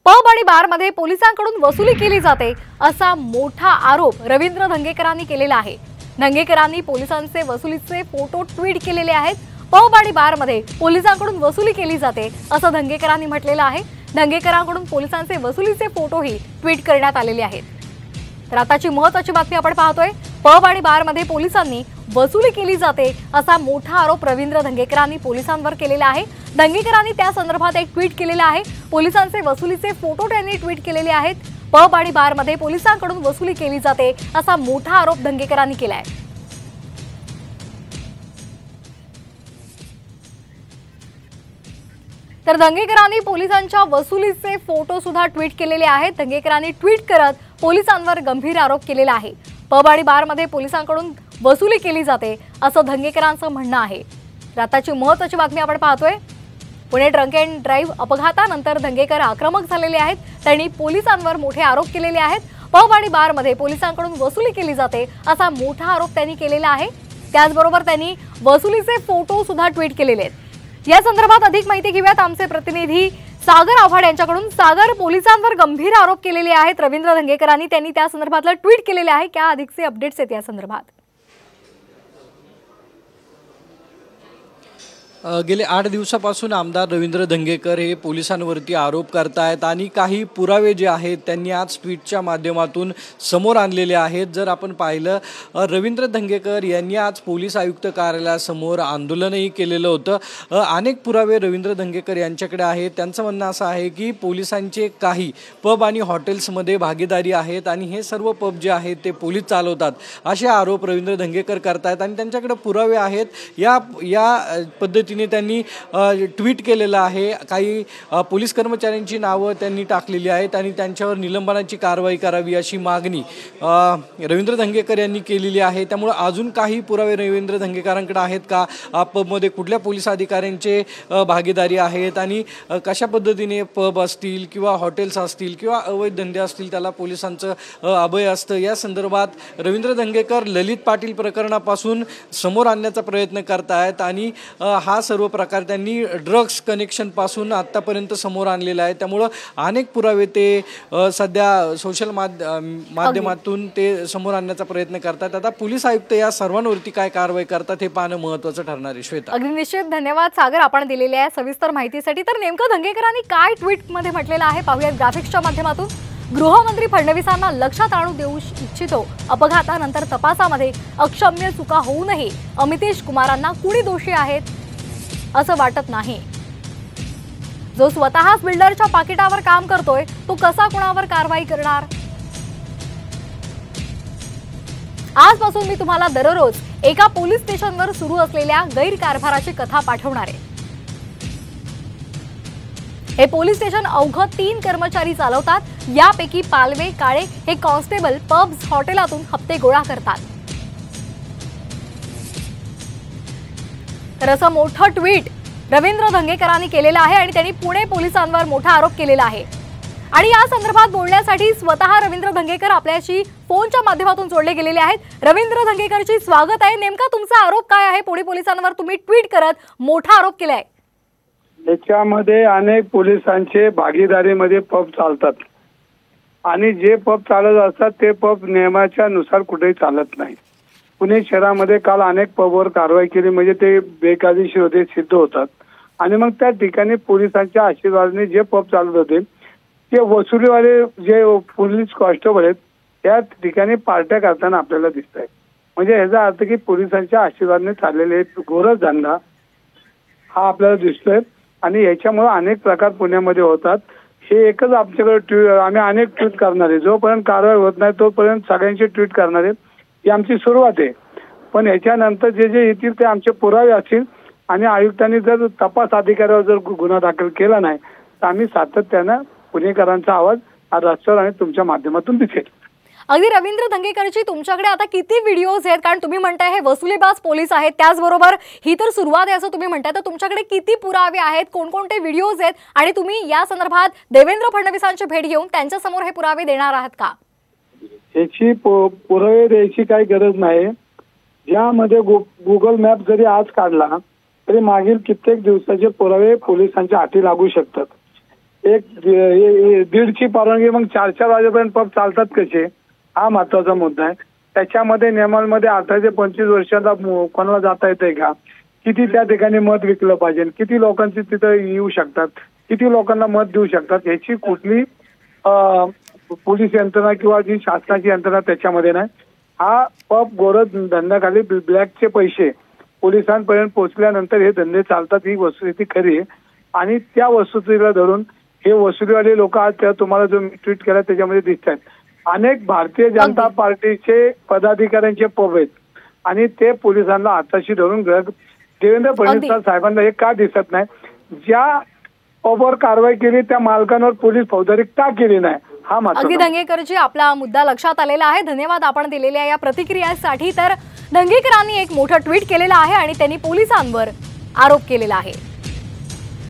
Pub आणि बारमध्ये पोलिसांकडून वसुली केली जाते असा मोठा आरोप रवींद्र धंगेकरांनी केलेला आहे। धंगेकरांनी पोलिसांचे वसुलीचे फोटो ट्विट केलेले आहेत। पब आणि बारमध्ये पोलिसांकडून वसुली केली जाते असं धंगेकरांनी म्हटलेलं आहे। धंगेकरांकडून पोलिसांचे वसुलीचे फोटोही ट्विट करण्यात आलेले आहेत। तर आताची महत्त्वाची बातमी आपण पाहतोय। पब आणि बारमध्ये पोलिसांनी वसुली केली जाते असा मोठा आरोप रवींद्र धंगेकरांनी पोलिसांवर केलेला आहे। धंगेकरांनी त्या संदर्भात एक ट्विट केलेलं आहे। पोलिसांचे वसुलीचे फोटो त्यांनी ट्विट केलेले आहेत। पब आणि बारमध्ये पोलिसांकडून वसुली केली जाते असा मोठा आरोप धंगेकरांनी केलाय। तर धंगेकरांनी पोलिसांच्या वसुलीचे फोटो सुद्धा ट्विट केलेले आहेत। धंगेकरांनी ट्विट करत पोलिसांवर गंभीर आरोप केलेला आहे। पब आणि बारमध्ये पोलिसांकडून वसुली केली जाते असं धंगेकरांचं म्हणणं आहे। आताची महत्त्वाची बातमी आपण पाहतोय। पुणे ड्रंक अँड ड्राईव्ह अपघातानंतर धंगेकर आक्रमक झालेले आहेत। त्यांनी पोलिसांवर मोठे आरोप केलेले आहेत। पब आणि बारमध्ये पोलिसांकडून वसुली केली जाते असा मोठा आरोप त्यांनी केलेला आहे। त्याचबरोबर त्यांनी वसुलीचे फोटो सुद्धा ट्विट केलेले आहेत। या संदर्भात अधिक माहिती घेऊयात आमचे प्रतिनिधी सागर आव्हाड यांच्याकडून। सागर, पोलिसांवर गंभीर आरोप केलेले आहेत रवींद्र धंगेकरांनी, त्यांनी त्या संदर्भातलं ट्विट केलेले आहे। क्या अधिकचे अपडेट्स आहेत या संदर्भात? गेले 8 दिवसापासून आमदार रवींद्र धंगेकर हे पोलिसांवरती आरोप करतायत आणि काही पुरावे जे आहेत त्यांनी आज ट्विटच्या माध्यमातून समोर आणलेले आहेत। जर आपण पाहिलं, रवींद्र धंगेकर यांनी आज पोलीस आयुक्त कार्यालयासमोर आंदोलनही केलेलं होतं। अनेक पुरावे रवींद्र धंगेकर यांच्याकडे आहेत। त्यांचं म्हणणं असं आहे की पोलिसांचे काही पब आणि हॉटेल्समध्ये भागीदारी आहेत आणि हे सर्व पब जे आहेत ते पोलीस चालवतात असे आरोप रवींद्र धंगेकर करतायत आणि त्यांच्याकडे पुरावे आहेत। या पद्धतीने त्यांनी ट्विट केलेलं आहे। काही पोलीस कर्मचाऱ्यांची नावं त्यांनी टाकलेली आहेत आणि त्यांच्यावर निलंबनाची कारवाई करावी अशी मागणी रवींद्र धंगेकर यांनी केलेली आहे। त्यामुळे अजून काही पुरावे रवींद्र धंगेकरांकडे आहेत का? पबमध्ये कुठल्या पोलीस अधिकाऱ्यांचे भागीदारी आहेत आणि कशा पद्धतीने पब असतील किंवा हॉटेल्स असतील किंवा अवैध धंदे असतील त्याला पोलिसांचं अभय असतं, या संदर्भात रवींद्र धंगेकर ललित पाटील प्रकरणापासून समोर आणण्याचा प्रयत्न करतायत आणि हा सर्व प्रकार त्यांनी ड्रग्स कनेक्शन पासून आतापर्यंत समोर आणलेला आहे। त्यामुळे अनेक पुरावे ते सध्या सोशल माध्यमातून ते समोर आणण्याचा प्रयत्न करतात। आता पोलीस आयुक्त या सर्वांवरती काय कारवाई करतात हे पाहणं महत्त्वाचं ठरणार आहे। श्वेता, अगदी निश्चित धन्यवाद सागर आपण दिलेल्या सविस्तर माहितीसाठी। तर नेमकं धंगेकरांनी काय ट्विट मध्ये म्हटलेलं आहे पाहूयात ग्राफिक्सच्या माध्यमातून। गृहमंत्री फडणवीसांना लक्षात आणू देऊ इच्छितो, अपघातानंतर तपासामध्ये अक्षम्य चुका होऊनही अमितेश कुमारांना कुणी दोषी आहेत असं वाटत नाही। जो स्वतःच बिल्डरच्या पाकिटावर काम करतोय तो कसा कुणावर कारवाई करणार? आजपासून मी तुम्हाला दररोज एका पोलीस स्टेशनवर सुरू असलेल्या गैरकारभाराची कथा पाठवणार आहे। हे पोलीस स्टेशन अवघं 3 कर्मचारी चालवतात। यापैकी पालवे, काळे हे कॉन्स्टेबल पब्स हॉटेलातून हप्ते गोळा करतात। तर असं मोठं ट्विट रवींद्र धंगेकरांनी केलेलं आहे आणि त्यांनी पुणे पोलिसांवर मोठा आरोप केलेला आहे। आणि या संदर्भात बोलण्यासाठी स्वतः रवींद्र धंगेकर आपल्याशी फोनच्या माध्यमातून जोडले गेलेले आहेत। रवींद्र धंगेकरची स्वागत आहे। नेमका तुमचा आरोप काय आहे? पुणे पोलिसांवर तुम्ही ट्विट करत मोठा आरोप केलाय। याच्यामध्ये अनेक पोलिसांचे भागीदारीमध्ये पब चालतात आणि जे पब चालत असतात ते पब नियमाच्या नुसार कुठेही चालत नाही। पुणे शहरामध्ये काल अनेक पबवर कारवाई केली, म्हणजे ते बेकायदेशीर होते सिद्ध होतात आणि मग त्या ठिकाणी पोलिसांच्या आशीर्वादाने जे पब चालत होते ते वसुलीवाले जे पोलीस कॉन्स्टेबल आहेत त्या ठिकाणी पार्ट्या करताना आपल्याला दिसत आहे। म्हणजे याचा अर्थ की पोलिसांच्या आशीर्वादाने चाललेले घोरच धंदा हा आपल्याला दिसतोय आणि याच्यामुळे अनेक प्रकार पुण्यामध्ये होतात। हे एकच आमच्याकडे आम्ही अनेक ट्विट करणार आहे। जोपर्यंत कारवाई होत नाही तोपर्यंत सगळ्यांची ट्विट करणार आहे, ही आमची सुरुवात आहे। पण याच्यानंतर जे जे येतील ते आमचे पुरावे असतील आणि आयुक्तांनी जर तपास अधिकाऱ्यावर जर गुन्हा दाखल केला नाही तर आम्ही सातत्यानं पुणेकरांचा आवाज आज रस्त्यावर आणि तुमच्या माध्यमातून दिसेल। अगदी रवींद्र धंगेकरची तुमच्याकडे आता किती व्हिडिओज आहेत? कारण तुम्ही म्हणताय हे वसुलीबाज पोलीस आहेत, त्याचबरोबर ही तर सुरुवात आहे असं तुम्ही म्हणताय, तर तुमच्याकडे किती पुरावे आहेत, कोणकोणते व्हिडिओज आहेत आणि तुम्ही या संदर्भात देवेंद्र फडणवीसांची भेट घेऊन त्यांच्या समोर हे पुरावे देणार आहात का? याची पुरावे द्यायची काही गरज नाही। ज्यामध्ये गुगल मॅप जरी आज काढला तरी मागील कित्येक दिवसाचे पुरावे पोलिसांच्या हाती लागू शकतात। दीडची परवानगी मग 4 वाजेपर्यंत पब चालतात कसे, हा महत्वाचा मुद्दा आहे. त्याच्यामध्ये नियमांमध्ये 18 ते 25 वर्षाला कोणाला जाता येतंय का, किती त्या ठिकाणी मत विकलं पाहिजे, किती लोकांची तिथं येऊ शकतात, किती लोकांना मत देऊ शकतात, याची कुठली पोलीस यंत्रणा किंवा जी शासनाची यंत्रणा त्याच्यामध्ये नाही. हा पब गोरज धंद्याखाली ब्लॅकचे पैसे पोलिसांपर्यंत पोहोचल्यानंतर हे धंदे चालतात, ही वस्तुस्थिती खरी आहे. आणि त्या वस्तुस्थितीला धरून हे वसुलीवाले लोक आज तुम्हाला जो ट्विट केला त्याच्यामध्ये दिसत आहेत. अनेक भारतीय जनता पार्टीचे पदाधिकाऱ्यांचे पब आहेत आणि ते पोलिसांना हाताशी धरून देवेंद्र फडणवीस साहेबांना हे का दिसत नाही, ज्या पबवर कारवाई केली त्या मालकांवर पोलीस फौजदारी का केली नाही, हा अगदी धंगेकरजी आपला मुद्दा लक्षात आलेला आहे. धन्यवाद आपण दिलेल्या या प्रतिक्रियासाठी. तर धंगेकरांनी एक मोठं ट्विट केलेलं आहे आणि त्यांनी पोलिसांवर आरोप केलेला आहे.